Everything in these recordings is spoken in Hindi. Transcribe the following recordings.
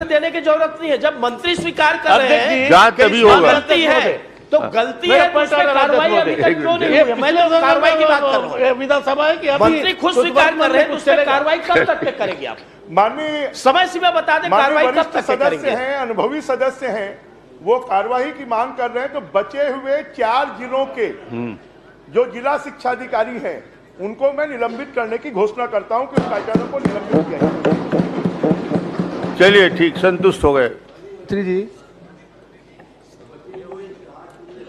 देने की जरूरत नहीं है। जब मंत्री स्वीकार कर रहे हैं जांच तभी होगा। गलती है तो गलती है, तो उसमें कार्रवाई अभी तक क्यों नहीं हुई? मैं तो कार्रवाई की बात कर रहा हूँ। विधानसभा है कि मंत्री खुद स्वीकार कर रहे हैं, तो उसमें कार्रवाई कब तक के करेंगे आप? माननीय समय सीमा बता दें, कार्रवाई कब तक के सदस्य करेंगे? हैं, अनुभवी सदस्य हैं, वो कार्यवाही की मांग कर रहे हैं। तो बचे हुए 4 जिलों के जो जिला शिक्षा अधिकारी हैं उनको मैं निलंबित करने की घोषणा करता हूं कि उन अधिकारियों को निलंबित किया जाए। चलिए ठीक, संतुष्ट हो गए मंत्री जी।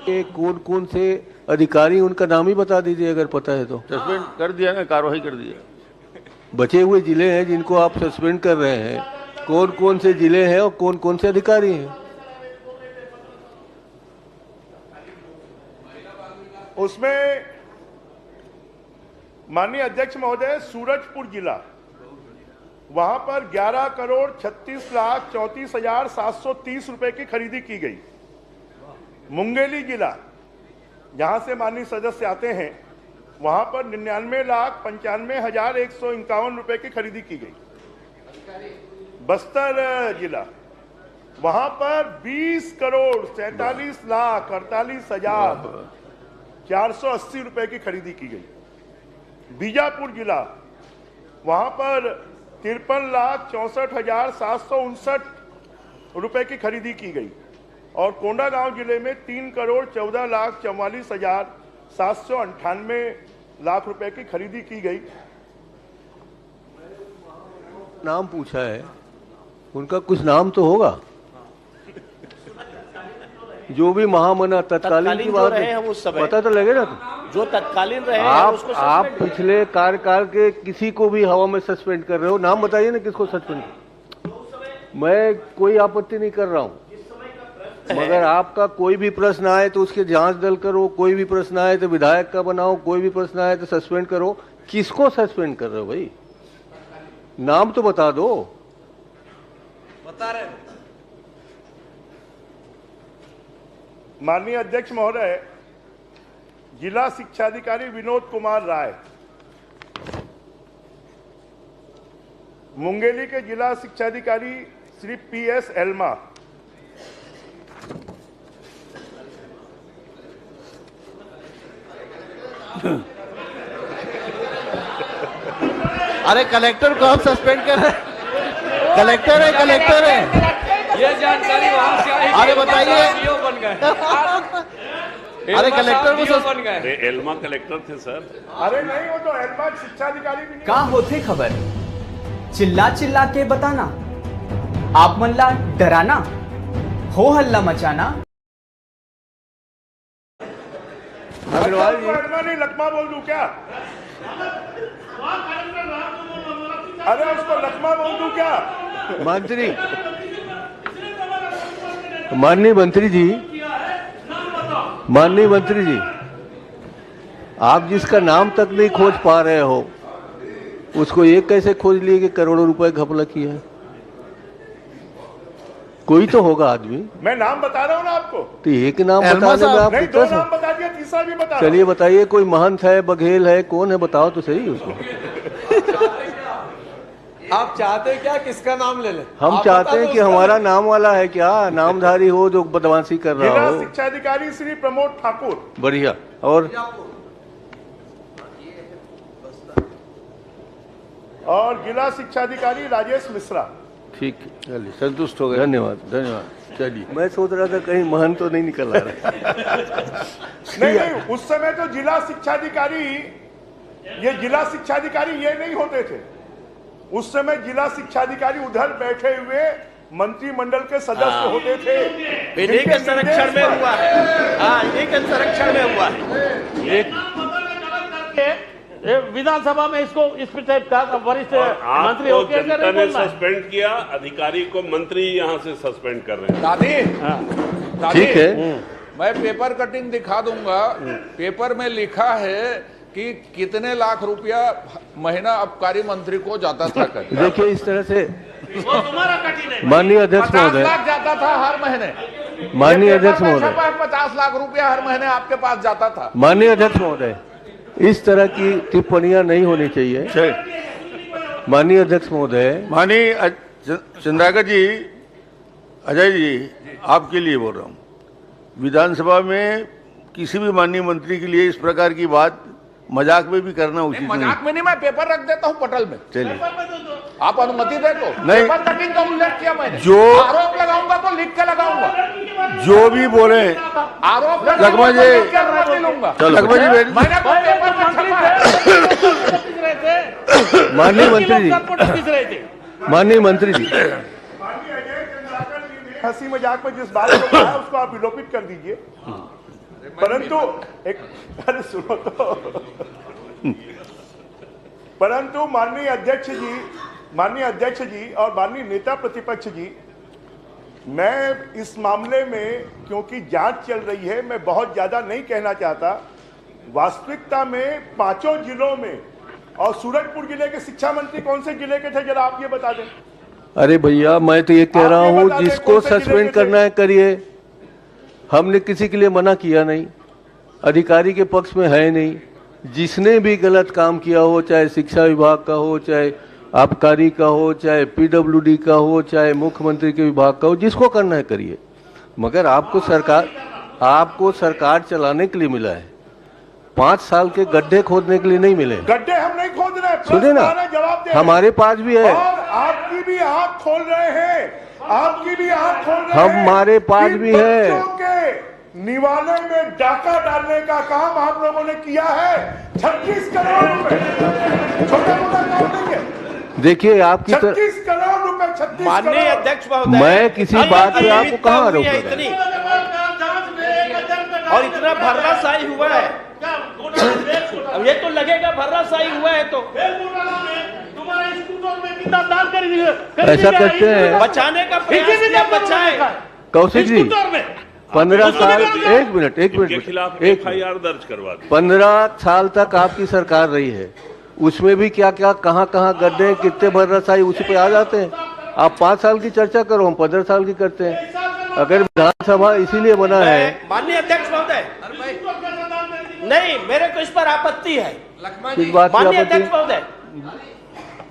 ये कौन कौन से अधिकारी, उनका नाम ही बता दीजिए अगर पता है तो। सस्पेंड कर दिया ना, कार्रवाई कर दिया। बचे हुए जिले हैं जिनको आप सस्पेंड कर रहे हैं, कौन कौन से जिले हैं और कौन कौन से अधिकारी हैं? उसमें माननीय अध्यक्ष महोदय, सूरजपुर जिला, वहां पर 11,36,34,730 रुपए की खरीदी की गई। मुंगेली जिला, जहां से माननीय सदस्य आते हैं, वहां पर 99,95,151 रुपए की खरीदी की गई। बस्तर जिला, वहां पर 20,47,48,480 रुपए की खरीदी की गई। बीजापुर जिला, वहां पर 53,64,759 रुपए की खरीदी की गई। और कोंडागांव जिले में 3,14,44,798 रुपए की खरीदी की गई। नाम पूछा है, उनका कुछ नाम तो होगा। जो भी महामना तत्कालीन की बात है, पता तो लगेगा। जो तत्कालीन रहे आप पिछले कार्यकाल के किसी को भी हवा में सस्पेंड कर रहे हो, नाम बताइए ना किसको सस्पेंड। मैं कोई आपत्ति नहीं कर रहा हूं, मगर आपका कोई भी प्रश्न आए तो उसके जांच दल करो, कोई भी प्रश्न आए तो विधायक का बनाओ, कोई भी प्रश्न आए तो सस्पेंड करो। किसको सस्पेंड कर रहे हो भाई? नाम तो बता दो। बता रहे हैं। माननीय अध्यक्ष महोदय, जिला शिक्षा अधिकारी विनोद कुमार राय, मुंगेली के जिला शिक्षा अधिकारी श्री PS एल्मा, अरे कलेक्टर को हम सस्पेंड कर रहे हैं। कलेक्टर है, कलेक्टर है। ये जानकारी वहां से आई। अरे बताइए। बन गए। अरे कलेक्टर को बन गए। एल्मा कलेक्टर थे सर। अरे नहीं, वो तो एल्मा शिक्षा अधिकारी भी नहीं। का होथे खबर, चिल्ला चिल्ला के बताना, आप मन ला डराना, हो हल्ला मचाना। अग्रवाल जी, एल्मा नहीं, लकमा बोल दूं क्या? अरे उसको लकमा बोल दूं क्या? मंत्री, माननीय मंत्री जी, माननीय मंत्री जी, आप जिसका नाम तक नहीं खोज पा रहे हो, उसको ये कैसे खोज लिए कि करोड़ों रुपए घपला किया है? कोई तो होगा आदमी। मैं नाम बता रहा हूं ना आपको। तो एक नाम बताने में आप नहीं, 2 नाम बता दिया, तीसरा भी बता। चलिए बताइए, कोई महंत है, बघेल है, कौन है, बताओ तो सही उसको। आप चाहते क्या, किसका नाम ले लें? हम चाहते हैं कि हमारा नाम वाला है क्या, नामधारी हो जो बदमाशी कर रहा जिला हो। शिक्षा अधिकारी श्री प्रमोद ठाकुर, बढ़िया। और जिला शिक्षा अधिकारी राजेश मिश्रा। ठीक है, चलिए संतुष्ट हो गए। धन्यवाद, धन्यवाद। चलिए, मैं सोच रहा था कहीं महंत तो नहीं निकल रहा है। नहीं, उस समय तो जिला शिक्षा अधिकारी, ये जिला शिक्षा अधिकारी ये नहीं होते थे। उस समय जिला शिक्षा अधिकारी उधर बैठे हुए मंत्रिमंडल के सदस्य होते थे। इन्हीं के संरक्षण में हुआ है। हाँ, इन्हीं के संरक्षण में हुआ है। विधानसभा में इसको इस टाइप का वरिष्ठ मंत्री होकर जनता ने सस्पेंड किया, अधिकारी को मंत्री यहां से सस्पेंड कर रहे हैं। दादी, ठीक है, मैं पेपर कटिंग दिखा दूंगा। पेपर में लिखा है कि कितने लाख रुपया महीना आबकारी मंत्री को जाता था। देखिए इस तरह से माननीय अध्यक्ष 50 महोदय, लाख जाता था हर महीने। माननीय अध्यक्ष महोदय, 50 लाख रुपया हर महीने आपके पास जाता था। माननीय अध्यक्ष महोदय, इस तरह की टिप्पणियां नहीं होनी चाहिए। माननीय अध्यक्ष महोदय, माननीय चंद्राकर जी, अजय जी, आपके लिए बोल रहा हूँ, विधानसभा में किसी भी माननीय मंत्री के लिए इस प्रकार की बात मजाक में भी करना उचित नहीं। मजाक में नहीं, मैं पेपर रख देता हूँ पटल में। चलिए, आप अनुमति दे तो नहीं। पेपर कटिंग का उल्लेख किया मैंने। जो आरोप लगाऊंगा तो लिख के लगाऊंगा। जो भी बोले आरोप लगमा जी, अनुमति लूंगा। लगमा जी बैठ- मैंने तो पेपर में माननीय मंत्री जी, माननीय मंत्री जी, हंसी मजाक में जिस बात को कहा उसको आप विलोपित कर दीजिए। परंतु एक अरे सुनो तो, परंतु माननीय अध्यक्ष जी और माननीय नेता प्रतिपक्ष जी, मैं इस मामले में क्योंकि जांच चल रही है, मैं बहुत ज्यादा नहीं कहना चाहता। वास्तविकता में 5 जिलों में, और सूरजपुर जिले के शिक्षा मंत्री कौन से जिले के थे, जरा आप ये बता दें। अरे भैया, मैं तो ये कह रहा आप ये हूँ बता दें जिसको कौन से जिले सस्पेंड के करना थे? है करिए, हमने किसी के लिए मना किया नहीं, अधिकारी के पक्ष में है नहीं। जिसने भी गलत काम किया हो, चाहे शिक्षा विभाग का हो, चाहे आबकारी का हो, चाहे पीडब्ल्यूडी का हो, चाहे मुख्यमंत्री के विभाग का हो, जिसको करना है करिए। मगर आपको सरकार चलाने के लिए मिला है, 5 साल के गड्ढे खोदने के लिए नहीं मिले। गड्ढे हम नहीं खोद रहे, सुनिए ना, जवाब दे, हमारे पास भी है, और आपकी भी आंख खोल रहे हैं, आपकी भी आंख खोल रहे हैं। हमारे पास कि भी है। बच्चों के निवाले में डाका डालने का काम आप लोगों ने किया है। 36 करोड़ रुपए, छोटा मोटा काम नहीं है। देखिए आपकी 36 करोड़ रुपए, 36 माननीय करोड़। अध्यक्ष महोदय, मैं किसी बात पे आपको कहाँ आरोप है लगा? इतनी, और इतना भर्राशाही हुआ है। अब ये तो लगेगा भर्राशाही हुआ है तो ऐसा करते हैं। बचाने का प्रयास किया, बचाए। कौशिक जी, 15 साल, एक मिनट के खिलाफ एफआईआर दर्ज करवा दी। 15 साल तक आपकी सरकार रही है, उसमें भी क्या क्या कहाँ गड्ढे, कितने भर्राशाही, उसी पे आ जाते हैं। आप 5 साल की चर्चा करो, हम 15 साल की करते हैं। अगर विधानसभा इसीलिए बना है, माननीय अध्यक्ष महोदय, नहीं, मेरे को इस पर आपत्ति है। इस बात की माननीय आपत्ति, अध्यक्ष महोदय,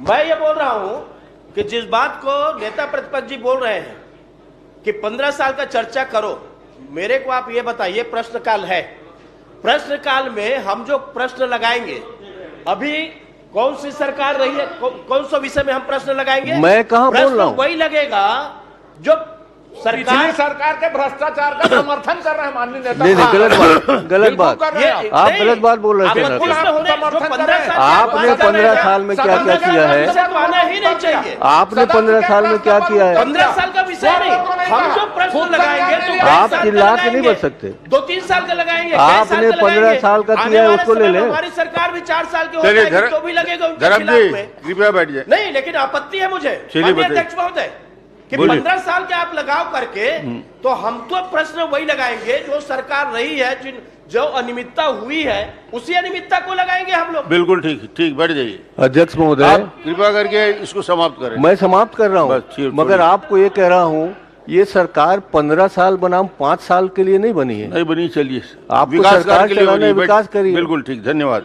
मैं ये बोल रहा हूं कि जिस बात को नेता प्रतिपक्ष जी बोल रहे हैं कि 15 साल का चर्चा करो, मेरे को आप ये बताइए, प्रश्नकाल है, प्रश्नकाल में हम जो प्रश्न लगाएंगे, अभी कौन सी सरकार रही है, कौन सा विषय में हम प्रश्न लगाएंगे? मैं कहाँ बोल रहा हूँ? वही लगेगा जो पिछली सरकार के भ्रष्टाचार का समर्थन कर रहे हैं माननीय नेता। नहीं, गलत बात, कर रहे हैं आप गलत बात बोल रहे थे। आपने 15 साल में क्या क्या किया है? आना ही नहीं चाहिए। आपने 15 साल में क्या किया है? 15 साल का विषय नहीं, हम जो प्रश्न लगाएंगे तो आप चिल्ला के नहीं बच सकते। 2-3 साल का लगाएंगे। आपने 15 साल का किया है, उसको ले लें। हमारी सरकार भी 4 साल के चलिए, होगा तो भी लगेगा उनके धर्म खिलाफ जी, में। कृपया बैठ जाए। नहीं, लेकिन आपत्ति है मुझे, चलिए, माननीय बताइए। अध्यक्ष महोदय, कि बोलिए। 15 साल के आप लगाव करके, तो हम तो प्रश्न वही लगाएंगे जो सरकार रही है, जो अनियमितता हुई है, उसी अनियमितता को लगाएंगे हम लोग। बिल्कुल ठीक, बैठ जाइए। अध्यक्ष महोदय, आप कृपया करके इसको समाप्त करें। मैं समाप्त कर रहा बस, ठीक, हूँ, मगर आपको ये कह रहा हूँ, ये सरकार 15 साल बनाम 5 साल के लिए नहीं बनी है। नहीं बनी, चलिए, आपको विकास सरकार कार्य के लिए चलाना है, बनी, विकास करिए। बिल्कुल ठीक, धन्यवाद।